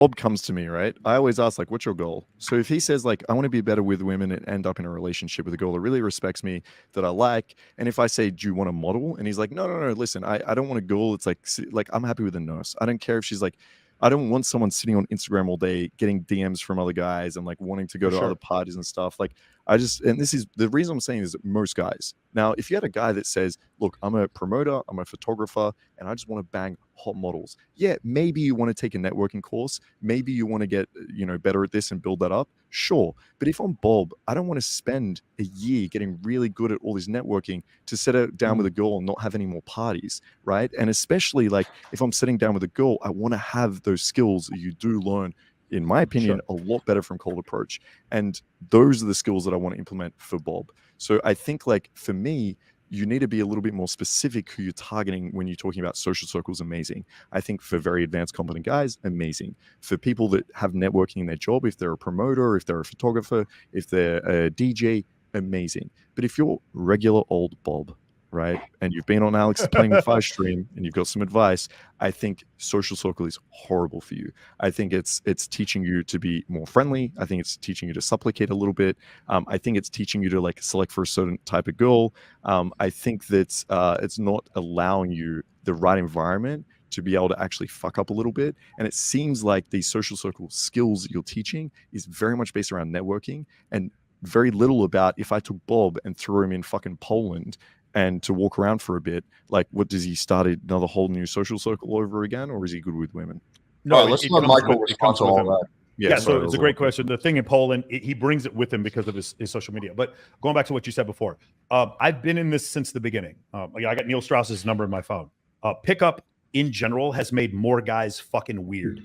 Bob comes to me, right? I always ask, like, what's your goal? So if he says, like, I want to be better with women and end up in a relationship with a girl that really respects me, that I like, and if I say, do you want a model? And he's like, no, no, no, listen, I don't want a girl. It's like I'm happy with a nurse. I don't care if she's like, I don't want someone sitting on Instagram all day getting DMs from other guys and like wanting to go For to sure. other parties and stuff. Like, and this is the reason I'm saying is that most guys. Now, if you had a guy that says, look, I'm a promoter, I'm a photographer, and I just want to bang hot models. Yeah, maybe you want to take a networking course. Maybe you want to get, better at this and build that up. Sure. But if I'm Bob, I don't want to spend a year getting really good at all this networking to sit down with a girl and not have any more parties, right? And especially like if I'm sitting down with a girl, I want to have those skills that you do learn, in my opinion, a lot better from cold approach. And those are the skills that I want to implement for Bob. So I think, like, for me, you need to be a little bit more specific who you're targeting when you're talking about social circles. Amazing. I think for very advanced, competent guys, amazing. For people that have networking in their job, if they're a promoter, if they're a photographer, if they're a DJ, amazing. But if you're regular old Bob, right, and you've been on Alex's Playing with Fire stream and you've got some advice, I think social circle is horrible for you. I think it's teaching you to be more friendly. I think it's teaching you to supplicate a little bit. I think it's teaching you to like select for a certain type of girl. I think that it's not allowing you the right environment to be able to actually fuck up a little bit. And it seems like these social circle skills that you're teaching is very much based around networking and very little about if I took Bob and threw him in fucking Poland and to walk around for a bit, like, what does he start another whole new social circle over again, or is he good with women? No, let's let Michael respond to all that. Yeah, so it's a great question. The thing in Poland, he brings it with him because of his social media. But going back to what you said before, I've been in this since the beginning. I got Neil Strauss's number in my phone. Pickup in general has made more guys fucking weird.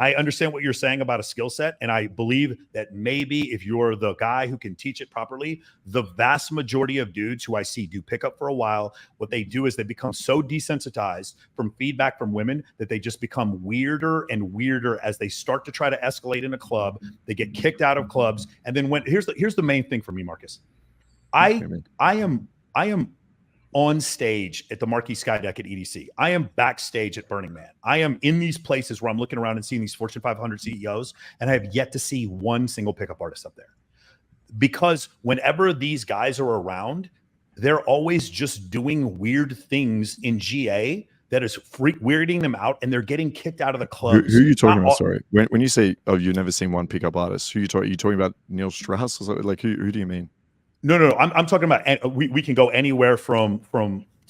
I understand what you're saying about a skill set, and I believe that maybe if you're the guy who can teach it properly, the vast majority of dudes who I see do pickup for a while, what they do is they become so desensitized from feedback from women that they just become weirder and weirder as they start to try to escalate in a club. They get kicked out of clubs, and then here's the main thing for me, Marcus. I am on stage at the Marquee Skydeck at EDC. I am backstage at Burning Man. I am in these places where I'm looking around and seeing these Fortune 500 CEOs, and I have yet to see one single pickup artist up there. Because whenever these guys are around, they're always just doing weird things in GA that is weirding them out, and they're getting kicked out of the clubs. Who are you talking about? Sorry. When you say, oh, you've never seen one pickup artist, who are you talking about? Neil Strauss? Or something? Like, who do you mean? No. I'm talking about, we can go anywhere from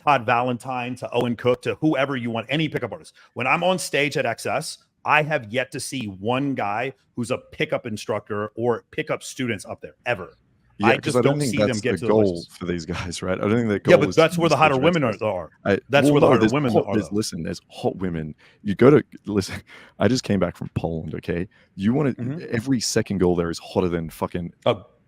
Todd Valentine to Owen Cook to whoever you want, any pickup artist. When I'm on stage at XS, I have yet to see one guy who's a pickup instructor or pickup students up there ever. Yeah, I just don't see them get to the goal for these guys, right? I don't think that goal. Yeah, but that's where the hotter women are. That's where the hotter women are. Listen, there's hot women. You go to listen. I just came back from Poland. Okay, you want to every second girl there is hotter than fucking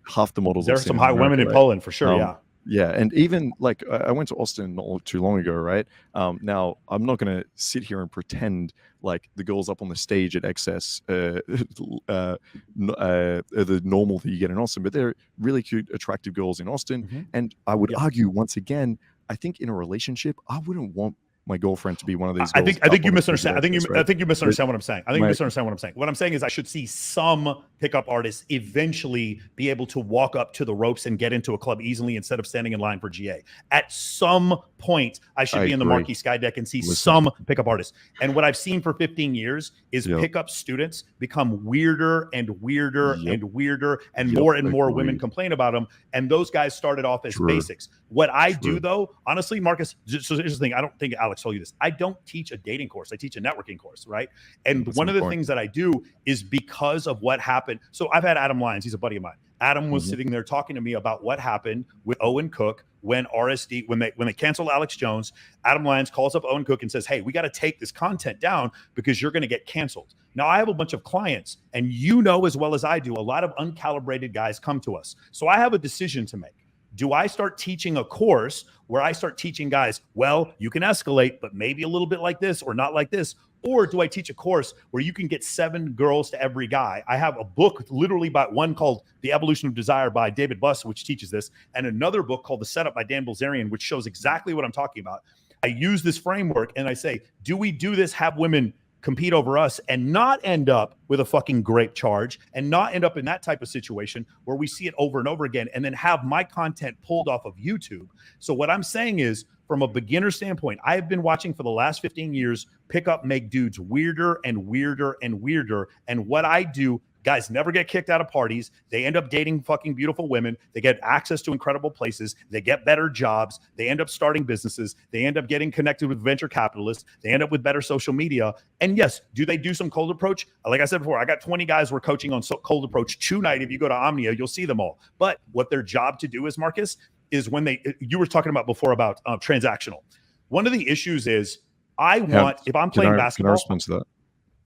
half the models. There's some hot women in Poland for sure. Yeah, and even like I went to Austin not too long ago, right? Now I'm not going to sit here and pretend like the girls up on the stage at XS are the normal that you get in Austin, but they're really cute, attractive girls in Austin. And I would argue once again, I think in a relationship, I wouldn't want my girlfriend to be one of these girls. I think you misunderstand. I think you misunderstand what I'm saying. I think you misunderstand what I'm saying. What I'm saying is I should see some pickup artists eventually be able to walk up to the ropes and get into a club easily instead of standing in line for GA. At some point, I should be in the Marquee Skydeck and see some pickup artists. And what I've seen for 15 years is pickup students become weirder and weirder and weirder, and more women complain about them. And those guys started off as basics. What I do, though, honestly, Marcus, so here's the thing. I don't think Alex told you this. I don't teach a dating course. I teach a networking course, right? And one of the things that I do is because of what happened. So I've had Adam Lyons. He's a buddy of mine. Adam was sitting there talking to me about what happened with Owen Cook when RSD, when they canceled Alex Jones. Adam Lyons calls up Owen Cook and says, hey, we got to take this content down because you're going to get canceled. Now, I have a bunch of clients, and you know as well as I do, a lot of uncalibrated guys come to us. So I have a decision to make. Do I start teaching a course where I start teaching guys, well, you can escalate, but maybe a little bit like this or not like this? Or do I teach a course where you can get 7 girls to every guy? I have a book literally by one called The Evolution of Desire by David Buss, which teaches this, and another book called The Setup by Dan Bilzerian, which shows exactly what I'm talking about. I use this framework and I say, do we do this, have women compete over us and not end up with a fucking grape charge and not end up in that type of situation where we see it over and over again and then have my content pulled off of YouTube. So what I'm saying is, from a beginner standpoint, I have been watching for the last 15 years pickup make dudes weirder and weirder and weirder. And what I do, guys never get kicked out of parties. They end up dating fucking beautiful women. They get access to incredible places. They get better jobs. They end up starting businesses. They end up getting connected with venture capitalists. They end up with better social media. And yes, do they do some cold approach? Like I said before, I got 20 guys we're coaching on cold approach tonight. If you go to Omnia, you'll see them all. But what their job to do is, Marcus, is when you were talking about before about transactional. One of the issues is if I'm playing basketball. Can I respond to that?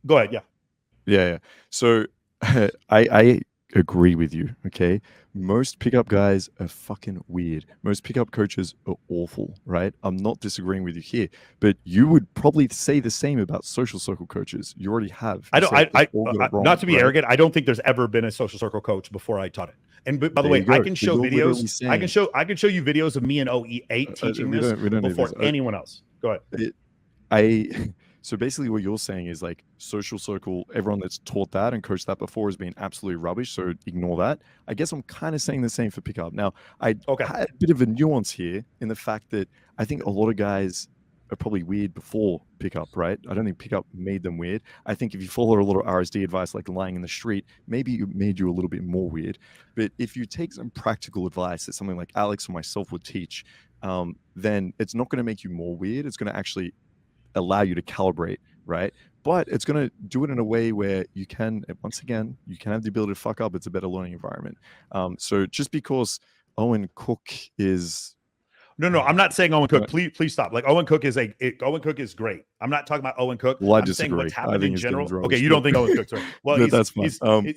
Go ahead. Yeah. So I agree with you. Okay. Most pickup guys are fucking weird. Most pickup coaches are awful, right? I'm not disagreeing with you here, but you would probably say the same about social circle coaches. You already have. Not to be arrogant, I don't think there's ever been a social circle coach before I taught it. And by the way, I can show videos. I can show you videos of me and OE8 teaching this before anyone else. Go ahead. So basically what you're saying is like social circle, everyone that's taught that and coached that before has been absolutely rubbish. So ignore that. I guess I'm kind of saying the same for pickup. Now, I had a bit of a nuance here in the fact that I think a lot of guys are probably weird before pickup, right? I don't think pickup made them weird. I think if you follow a lot of RSD advice, like lying in the street, maybe it made you a little bit more weird. But if you take some practical advice that something like Alex or myself would teach, then it's not going to make you more weird. It's going to actually allow you to calibrate, right? But it's going to do it in a way where you can, once again, you can have the ability to fuck up. It's a better learning environment. So just because Owen Cook is... No, I'm not saying Owen Cook. Please stop. Like Owen Cook is great. I'm not talking about Owen Cook. Well, I'm saying what's happened in general. Okay, you don't think Owen Cook's right. Well, that's fine.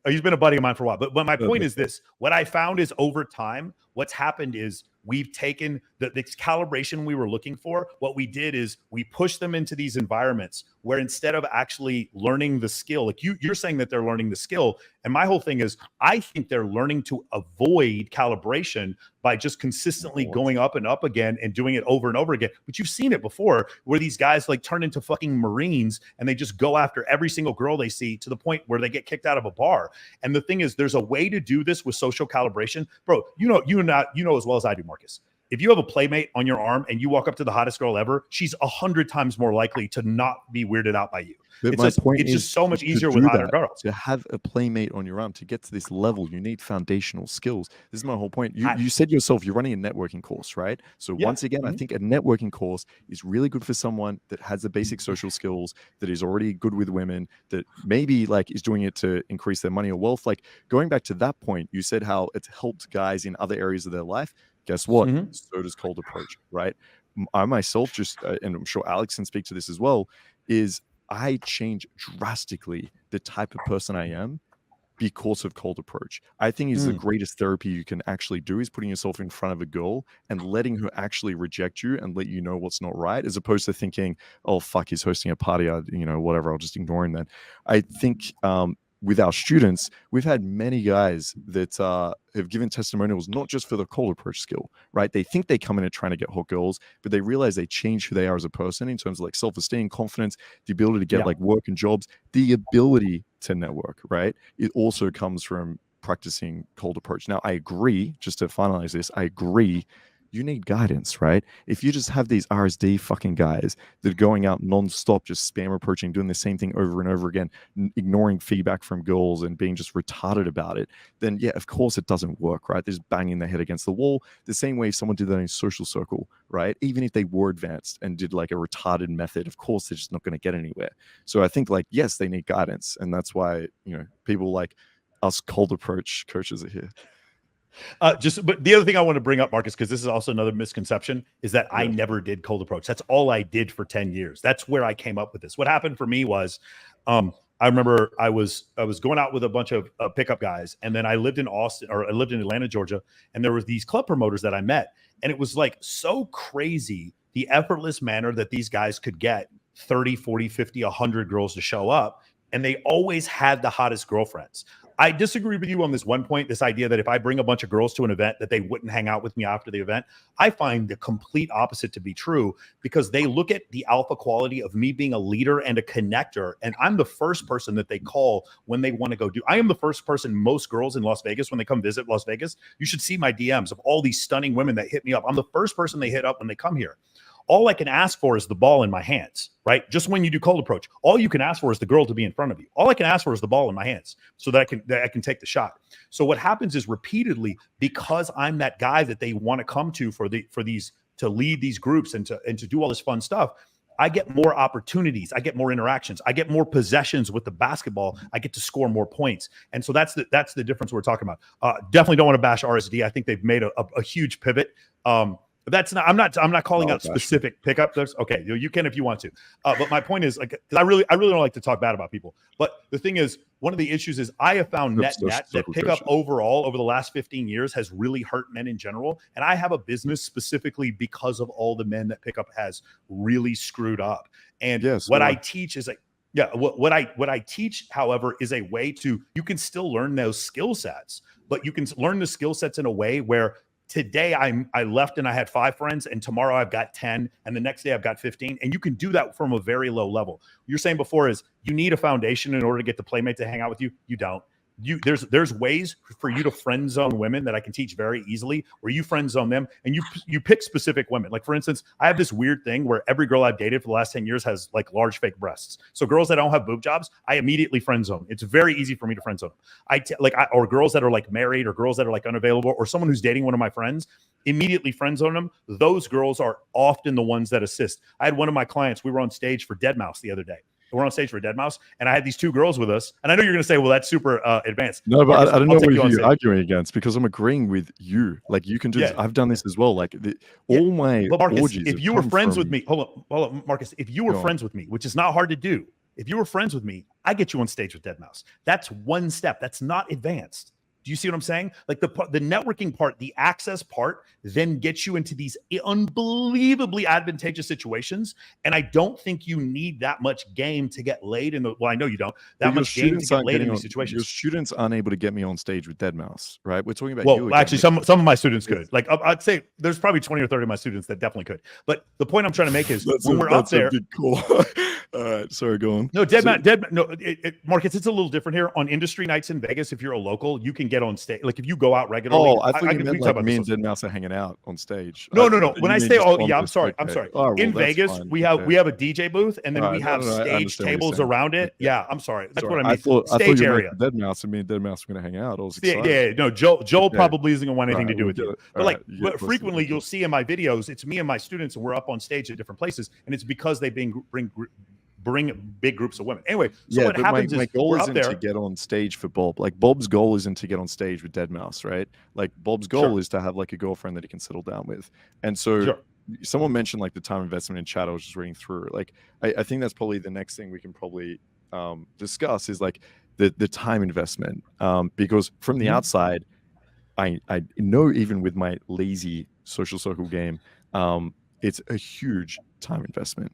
He's been a buddy of mine for a while. But my point is this. What I found is over time, what's happened is we've taken the calibration we were looking for. What we did is we pushed them into these environments where instead of actually learning the skill, like you're saying that they're learning the skill. And my whole thing is, I think they're learning to avoid calibration by just consistently going up and up again and doing it over and over again. But you've seen it before where these guys like turn into fucking Marines and they just go after every single girl they see to the point where they get kicked out of a bar. And the thing is, there's a way to do this with social calibration. Bro, you know as well as I do, Marcus. If you have a playmate on your arm and you walk up to the hottest girl ever, she's 100 times more likely to not be weirded out by you. It's just so much easier with hotter girls. To have a playmate on your arm, to get to this level, you need foundational skills. This is my whole point. You said yourself, you're running a networking course, right? So once again, I think a networking course is really good for someone that has the basic social skills, that is already good with women, that maybe like is doing it to increase their money or wealth. Like going back to that point, you said how it's helped guys in other areas of their life. Guess what? So does cold approach, right? I myself and I'm sure Alex can speak to this as well, is I change drastically the type of person I am because of cold approach. I think is the greatest therapy you can actually do is putting yourself in front of a girl and letting her actually reject you and let you know what's not right, as opposed to thinking, oh, fuck, he's hosting a party, whatever, I'll just ignore him then. I think with our students, we've had many guys that have given testimonials, not just for the cold approach skill, right? They think they come in and trying to get hot girls, but they realize they change who they are as a person in terms of like self-esteem, confidence, the ability to get like work and jobs, the ability to network, right? It also comes from practicing cold approach. Now, I agree, just to finalize this, I agree, you need guidance, right? If you just have these RSD fucking guys that are going out nonstop, just spam approaching, doing the same thing over and over again, ignoring feedback from girls and being just retarded about it, then yeah, of course it doesn't work, right? They're just banging their head against the wall. The same way if someone did that in social circle, right? Even if they were advanced and did like a retarded method, of course they're just not going to get anywhere. So I think like, yes, they need guidance. And that's why, people like us cold approach coaches are here. But the other thing I want to bring up, Marcus, because this is also another misconception, is that I never did cold approach. That's all I did for 10 years. That's where I came up with this. What happened for me was, I remember I was going out with a bunch of pickup guys, and then I lived in Atlanta, Georgia, and there were these club promoters that I met, and it was like so crazy the effortless manner that these guys could get 30, 40, 50, 100 girls to show up, and they always had the hottest girlfriends. I disagree with you on this one point, this idea that if I bring a bunch of girls to an event that they wouldn't hang out with me after the event. I find the complete opposite to be true, because they look at the alpha quality of me being a leader and a connector. And I'm the first person that they call when they want to go do. I am the first person most girls in Las Vegas, when they come visit Las Vegas, you should see my DMs of all these stunning women that hit me up. I'm the first person they hit up when they come here. All I can ask for is the ball in my hands, right? Just when you do cold approach, all you can ask for is the girl to be in front of you. All I can ask for is the ball in my hands so that I can take the shot. So what happens is, repeatedly, because I'm that guy that they want to come to for these to lead these groups and to do all this fun stuff, I get more opportunities. I get more interactions. I get more possessions with the basketball. I get to score more points. And so that's the difference we're talking about. Definitely don't want to bash RSD. I think they've made a huge pivot. That's not. I'm not calling out specific pickup. Okay, you can if you want to. But my point is, like, I really don't like to talk bad about people. But the thing is, one of the issues is I have found net that pickup overall over the last 15 years has really hurt men in general. And I have a business specifically because of all the men that pickup has really screwed up. And what I teach is like, what I teach, however, is a way to, you can still learn those skill sets, but you can learn the skill sets in a way where today I left and I had 5 friends, and tomorrow I've got 10, and the next day I've got 15. And you can do that from a very low level. You're saying before is you need a foundation in order to get the playmate to hang out with you. You don't. There's ways for you to friend zone women that I can teach very easily, where you friend zone them and you pick specific women. Like, for instance, I have this weird thing where every girl I've dated for the last 10 years has like large fake breasts. So girls that don't have boob jobs, I immediately friend zone. It's very easy for me to friend zone. Or girls that are like married, or girls that are like unavailable, or someone who's dating one of my friends, immediately friend zone them. Those girls are often the ones that assist. I had one of my clients, we were on stage for Deadmau5 the other day. We're on stage for Deadmau5, and I had these 2 girls with us. And I know you're going to say, well, that's super advanced. No, but Marcus, I don't know what you're arguing against, because I'm agreeing with you. Like, you can do this. I've done this as well. Like, all my Marcus, if you were friends with me, hold on, Marcus, if you were friends with me, which is not hard to do, if you were friends with me, I get you on stage with Deadmau5. That's one step. That's not advanced. Do you see what I'm saying? Like, the networking part, the access part, then gets you into these unbelievably advantageous situations. And I don't think you need that much game to get laid in the. Well, I know you don't. That much game to get laid in these situations. Your students aren't able to get me on stage with Deadmau5, right? We're talking about. Well, actually, some of my students could. Like, I'd say there's probably 20 or 30 of my students that definitely could. But the point I'm trying to make is, when we're up there. Cool. All right, sorry, go on. No, Marcus, it's a little different here. On industry nights in Vegas, if you're a local, you can get on stage. Like, if you go out regularly. Oh, I thought you meant like me and Deadmau5 are hanging out on stage. No. When I say, I'm sorry. Okay. Oh, well, in Vegas, we have a DJ booth, and then we have stage tables around it. Yeah, I'm sorry. That's what I mean. Stage area. Deadmau5 and me and Deadmau5 are going to hang out. I was excited. Yeah. No, Joel probably isn't going to want anything to do with you. But but frequently you'll see in my videos, it's me and my students, and we're up on stage at different places, and it's because they bring big groups of women. Anyway, so what happens my goal isn't to get on stage for Bob. Like, Bob's goal isn't to get on stage with Deadmau5, right? Like, Bob's goal is to have like a girlfriend that he can settle down with. And so someone mentioned like the time investment in chat. I was just reading through. Like, I think that's probably the next thing we can probably discuss is like the time investment. Because from the outside, I know, even with my lazy social circle game, it's a huge time investment.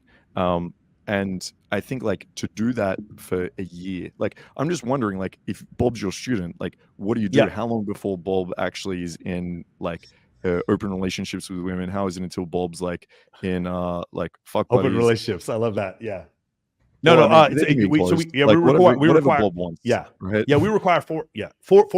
And I think, like, to do that for a year, like, I'm just wondering, like, if Bob's your student, like, what do you do? How long before Bob actually is in like open relationships with women? How is it until Bob's like in like fuck buddies? Open relationships? I love that. Yeah. We require Bob wants, right? We require 4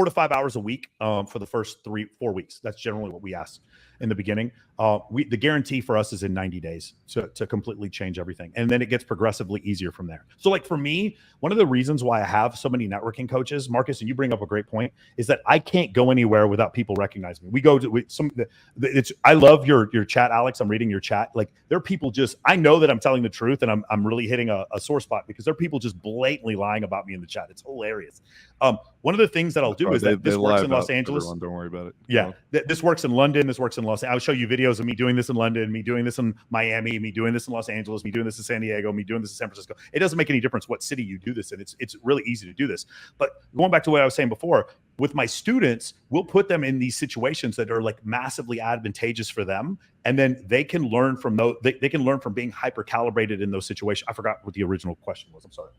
to 5 hours a week for the first 3-4 weeks. That's generally what we ask in the beginning. The guarantee for us is in 90 days to completely change everything, and then it gets progressively easier from there. So, like, for me, one of the reasons why I have so many networking coaches, Marcus, and you bring up a great point, is that I can't go anywhere without people recognizing me. We go to I love your chat, Alex. I'm reading your chat. Like, there are people I know that I'm telling the truth, and I'm really hitting a sore spot, because there are people just blatantly lying about me in the chat. It's hilarious. One of the things that I'll do is that this works in Los Angeles. Everyone, don't worry about it. Yeah, this works in London. This works in Los Angeles. I'll show you videos of me doing this in London, me doing this in Miami, me doing this in Los Angeles, me doing this in San Diego, me doing this in San Francisco. It doesn't make any difference what city you do this in. It's really easy to do this. But going back to what I was saying before, with my students, we'll put them in these situations that are like massively advantageous for them, and then they can learn from those. They can learn from being hyper calibrated in those situations. I forgot what the original question was. I'm sorry.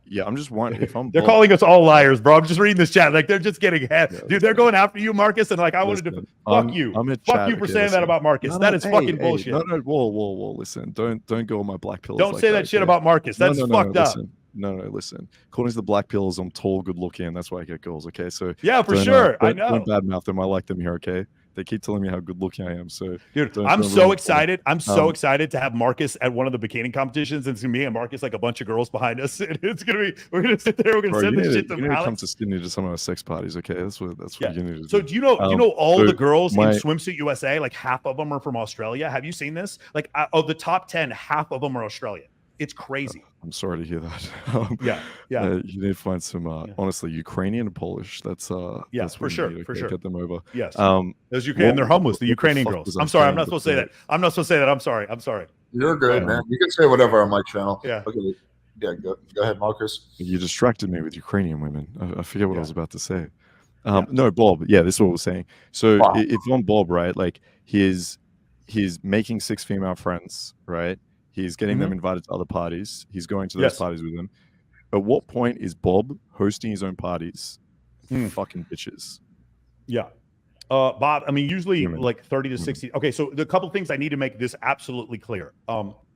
Yeah, I'm just wondering if I'm. They're calling us all liars, bro. I'm just reading this chat. Like they're just getting dude. They're going after you, Marcus, and like I wanted to fuck you. Fuck you for saying that about Marcus. That is fucking bullshit. No, whoa. Listen, don't go on my black pills. Don't say that shit about Marcus. That's fucked up. Listen. According to the black pills, I'm tall, good looking. That's why I get girls. Okay, so yeah, for sure. I know. Don't badmouth them. I like them here. Okay. They keep telling me how good looking I am. So, dude, I'm so excited. I'm so excited to have Marcus at one of the bikini competitions, and it's gonna be me and Marcus, like a bunch of girls behind us. And it's gonna be, we're gonna sit there. We're gonna send this shit to Alex. Come to Sydney to some of our sex parties. Okay, that's what you need to do. So do you know all the girls in Swimsuit USA? Like half of them are from Australia. Have you seen this? Like of the top 10, half of them are Australian. It's crazy. I'm sorry to hear that. You need to find some honestly Ukrainian and Polish. That's that's for sure. Get them over. Yes. Those Ukrainian, they're homeless. The Ukrainian girls. I'm sorry. I'm not supposed to say that. I'm not supposed to say that. I'm sorry. You're good, man. You can say whatever on my channel. Yeah. Okay. Yeah. Go ahead, Marcus. You distracted me with Ukrainian women. I forget what I was about to say. No, Bob. Yeah, this is what we're saying. So if on Bob, right, like he's making 6 female friends, right? He's getting them invited to other parties. He's going to those parties with them. At what point is Bob hosting his own parties? Fucking bitches. Yeah. Bob, I mean, usually like 30 to 60. Okay, so the couple things I need to make this absolutely clear.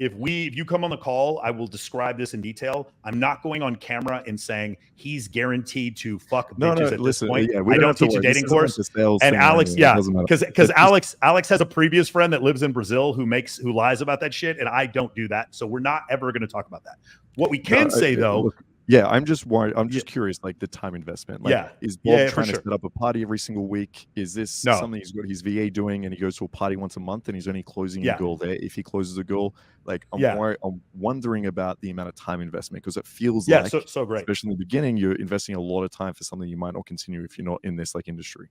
If you come on the call, I will describe this in detail. I'm not going on camera and saying he's guaranteed to fuck bitches at this point. Yeah, I don't teach a dating course. And Alex, because Alex has a previous friend that lives in Brazil who lies about that shit, and I don't do that. So we're not ever going to talk about that. What we can say though. Yeah, I'm just worried. I'm just curious, like the time investment. Like, is Bob trying to set up a party every single week? Is this something he's got his VA doing, and he goes to a party once a month, and he's only closing a girl there? If he closes a girl, like I'm wondering about the amount of time investment, because it feels like so great, especially in the beginning, you're investing a lot of time for something you might not continue if you're not in this like industry.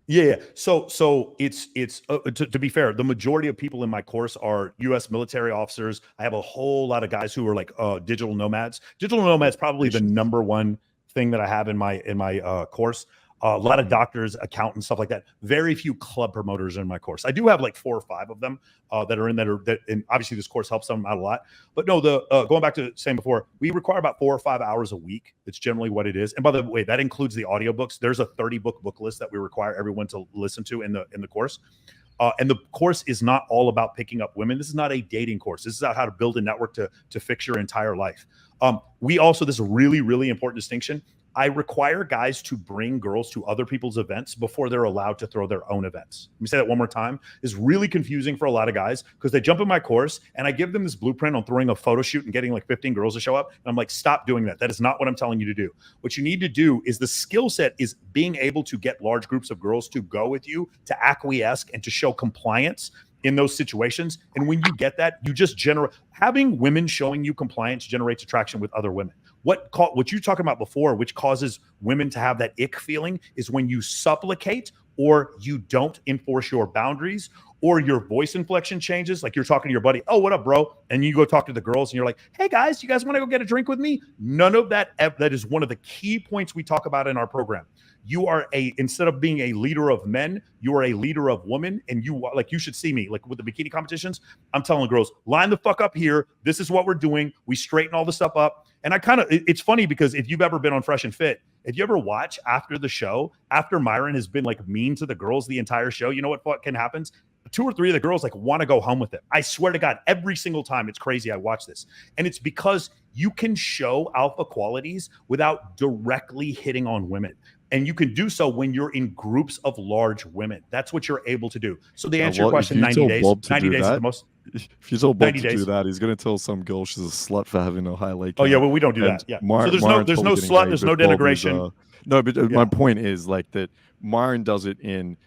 Yeah. So it's to be fair, the majority of people in my course are U.S. military officers. I have a whole lot of guys who are like digital nomads. Digital nomads probably the number one thing that I have in my course. A lot of doctors, accountants, stuff like that. Very few club promoters in my course. I do have like 4 or 5 of them that are in that, and obviously this course helps them out a lot. But no, going back to saying before, we require about 4 or 5 hours a week. It's generally what it is. And by the way, that includes the audiobooks. There's a 30-book book list that we require everyone to listen to in the course. And the course is not all about picking up women. This is not a dating course. This is about how to build a network to fix your entire life. We also, this is a really, really important distinction. I require guys to bring girls to other people's events before they're allowed to throw their own events. Let me say that one more time. It's really confusing for a lot of guys because they jump in my course and I give them this blueprint on throwing a photo shoot and getting like 15 girls to show up. And I'm like, stop doing that. That is not what I'm telling you to do. What you need to do is the skill set is being able to get large groups of girls to go with you, to acquiesce and to show compliance in those situations. And when you get that, you just having women showing you compliance generates attraction with other women. What you talking about before, which causes women to have that ick feeling, is when you supplicate or you don't enforce your boundaries or your voice inflection changes. Like you're talking to your buddy, oh, what up, bro? And you go talk to the girls and you're like, hey guys, you guys want to go get a drink with me? None of that. That is one of the key points we talk about in our program. You are instead of being a leader of men, you are a leader of women. And you should see me like with the bikini competitions. I'm telling girls, line the fuck up here. This is what we're doing. We straighten all the stuff up. And it's funny because if you've ever been on Fresh and Fit, if you ever watch after the show, after Myron has been like mean to the girls the entire show, you know what fucking happens? 2 or 3 of the girls like want to go home with it. I swear to God, every single time. It's crazy. I watch this. And it's because you can show alpha qualities without directly hitting on women. And you can do so when you're in groups of large women. That's what you're able to do. So the answer to your question, 90 days. 90 days is the most. If you told Bob to do that, he's going to tell some girl she's a slut for having a high leg. Oh yeah, well we don't do that. Yeah. So there's no slut, there's no denigration. My point is like that. Myron does it in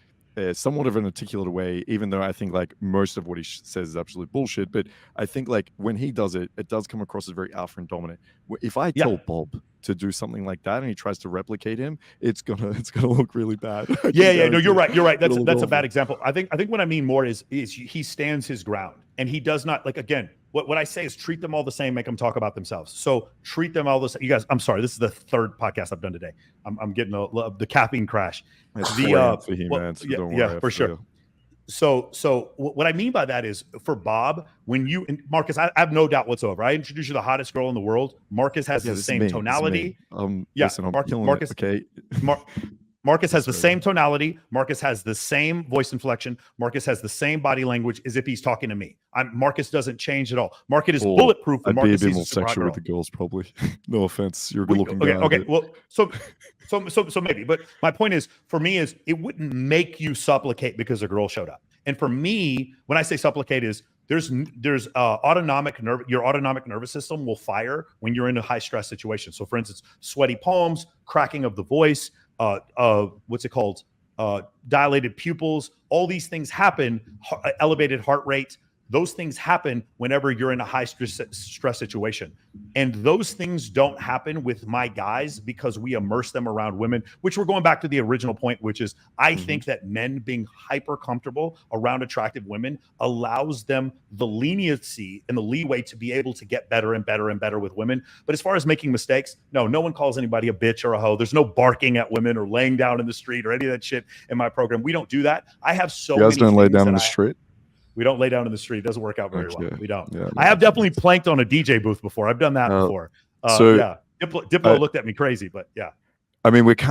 somewhat of an articulate way, even though I think like most of what he says is absolute bullshit. But I think like when he does it, it does come across as very alpha and dominant. If I tell Bob to do something like that and he tries to replicate him, it's gonna look really bad. No, you're right. That's a bad example. I think what I mean more is he stands his ground and he does not like, again, what I say is treat them all the same, make them talk about themselves. So treat them all the same. You guys, I'm sorry, this is the 3rd podcast I've done today. I'm getting the caffeine crash. For him, man, so don't worry, for sure. So what I mean by that is, for Bob, when you and Marcus, I have no doubt whatsoever. I introduce you to the hottest girl in the world. Marcus has the same tonality. Listen, I'm killing Marcus, it, okay? Marcus has the same tonality. Marcus has the same voice inflection. Marcus has the same body language as if he's talking to me. Marcus doesn't change at all. Marcus is bulletproof. I'd Marcus be a bit more sexual with the girls, probably. No offense, you're a good-looking guy. Okay. Well, so maybe. But my point is, for me, is it wouldn't make you supplicate because a girl showed up. And for me, when I say supplicate, is there's autonomic nerve. Your autonomic nervous system will fire when you're in a high stress situation. So, for instance, sweaty palms, cracking of the voice. What's it called? Dilated pupils. All these things happen. Elevated heart rate. Those things happen whenever you're in a high stress situation. And those things don't happen with my guys because we immerse them around women, which we're going back to the original point, which is I think that men being hyper comfortable around attractive women allows them the leniency and the leeway to be able to get better and better and better with women. But as far as making mistakes, no one calls anybody a bitch or a hoe. There's no barking at women or laying down in the street or any of that shit in my program. We don't do that. I have so many. You guys don't lay down in the street? We don't lay down in the street. It doesn't work out very well. We don't. Yeah, I have definitely planked on a DJ booth before. I've done that before. So Diplo looked at me crazy, but yeah. I mean, we're